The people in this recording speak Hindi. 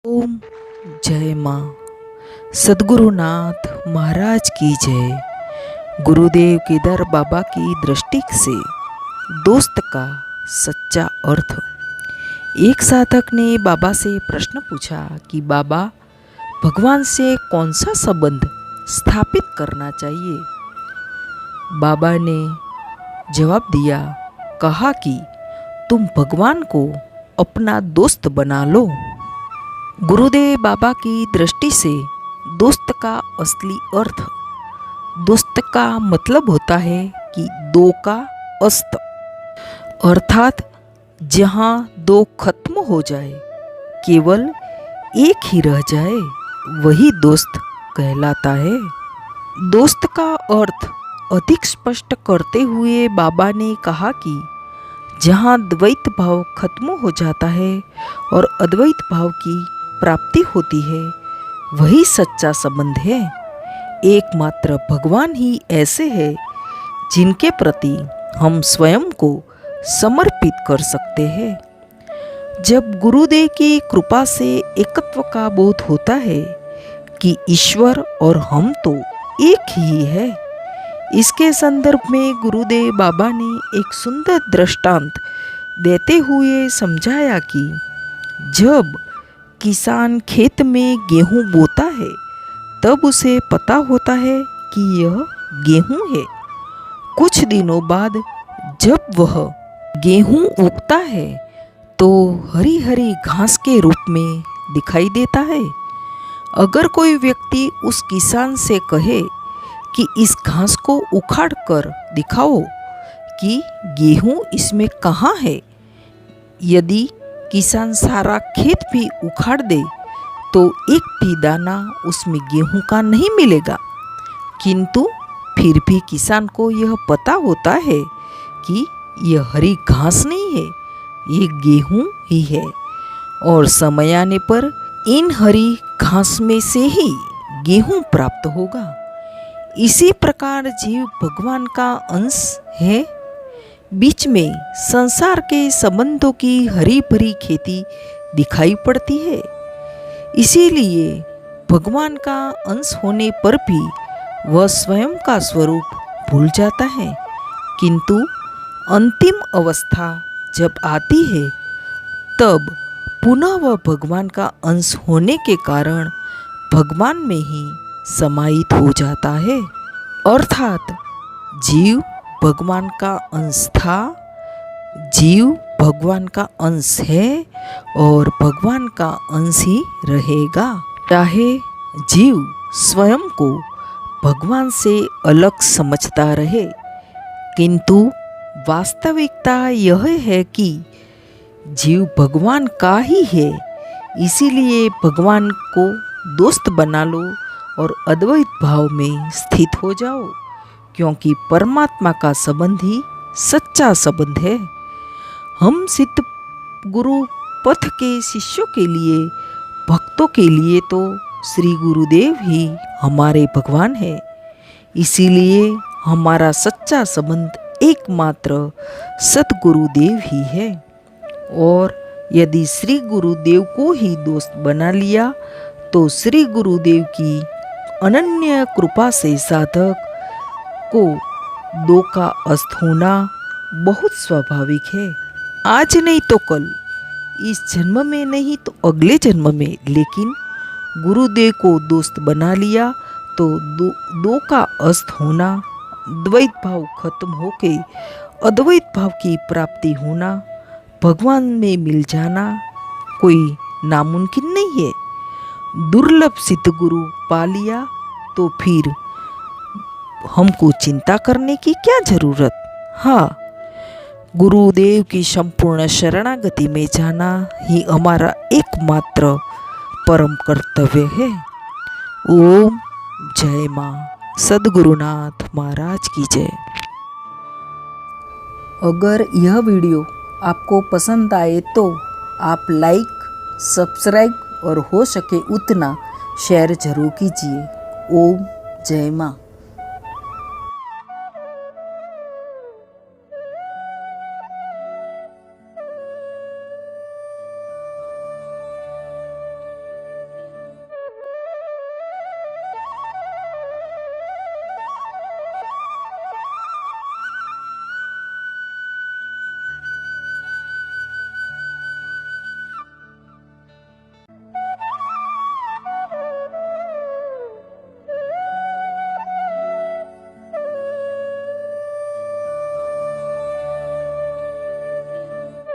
ओम जय माँ। सद्गुरुनाथ महाराज की जय। गुरुदेव केदार बाबा की दृष्टि से दोस्त का सच्चा अर्थ। एक साधक ने बाबा से प्रश्न पूछा कि बाबा, भगवान से कौन सा संबंध स्थापित करना चाहिए। बाबा ने जवाब दिया, कहा कि तुम भगवान को अपना दोस्त बना लो। गुरुदेव बाबा की दृष्टि से दोस्त का असली अर्थ, दोस्त का मतलब होता है कि दो का अस्त, अर्थात जहाँ दो खत्म हो जाए केवल एक ही रह जाए, वही दोस्त कहलाता है। दोस्त का अर्थ अधिक स्पष्ट करते हुए बाबा ने कहा कि जहाँ द्वैत भाव खत्म हो जाता है और अद्वैत भाव की प्राप्ति होती है, वही सच्चा संबंध है। एकमात्र भगवान ही ऐसे हैं जिनके प्रति हम स्वयं को समर्पित कर सकते हैं। जब गुरुदेव की कृपा से एकत्व का बोध होता है कि ईश्वर और हम तो एक ही है, इसके संदर्भ में गुरुदेव बाबा ने एक सुंदर दृष्टांत देते हुए समझाया कि जब किसान खेत में गेहूं बोता है तब उसे पता होता है कि यह गेहूं है। कुछ दिनों बाद जब वह गेहूं उगता है तो हरी हरी घास के रूप में दिखाई देता है। अगर कोई व्यक्ति उस किसान से कहे कि इस घास को उखाड़ कर दिखाओ कि गेहूं इसमें कहाँ है, यदि किसान सारा खेत भी उखाड़ दे तो एक भी दाना उसमें गेहूं का नहीं मिलेगा। किंतु फिर भी किसान को यह पता होता है कि यह हरी घास नहीं है, ये गेहूं ही है, और समय आने पर इन हरी घास में से ही गेहूं प्राप्त होगा। इसी प्रकार जीव भगवान का अंश है। बीच में संसार के संबंधों की हरी भरी खेती दिखाई पड़ती है। इसीलिए भगवान का अंश होने पर भी वह स्वयं का स्वरूप भूल जाता है। किंतु अंतिम अवस्था जब आती है तब पुनः वह भगवान का अंश होने के कारण भगवान में ही समाहित हो जाता है। अर्थात जीव भगवान का अंश था, जीव भगवान का अंश है और भगवान का अंश ही रहेगा। चाहे जीव स्वयं को भगवान से अलग समझता रहे, किंतु वास्तविकता यह है कि जीव भगवान का ही है। इसीलिए भगवान को दोस्त बना लो और अद्वैत भाव में स्थित हो जाओ, क्योंकि परमात्मा का संबंध ही सच्चा संबंध है। हम सिद्ध गुरु पथ के शिष्यों के लिए, भक्तों के लिए तो श्री गुरुदेव ही हमारे भगवान है। इसीलिए हमारा सच्चा संबंध एकमात्र सद्गुरुदेव ही है। और यदि श्री गुरुदेव को ही दोस्त बना लिया तो श्री गुरुदेव की अनन्य कृपा से साधक को दो का अस्त होना बहुत स्वाभाविक है। आज नहीं तो कल, इस जन्म में नहीं तो अगले जन्म में, लेकिन गुरुदेव को दोस्त बना लिया तो दो का अस्त होना, द्वैत भाव खत्म होके अद्वैत भाव की प्राप्ति होना, भगवान में मिल जाना कोई नामुमकिन नहीं है। दुर्लभ सिद्ध गुरु पा लिया तो फिर हमको चिंता करने की क्या जरूरत। हाँ, गुरुदेव की संपूर्ण शरणागति में जाना ही हमारा एकमात्र परम कर्तव्य है। ओम जय माँ। सद्गुरुनाथ महाराज की जय। अगर यह वीडियो आपको पसंद आए तो आप लाइक, सब्सक्राइब और हो सके उतना शेयर जरूर कीजिए। ओम जय माँ।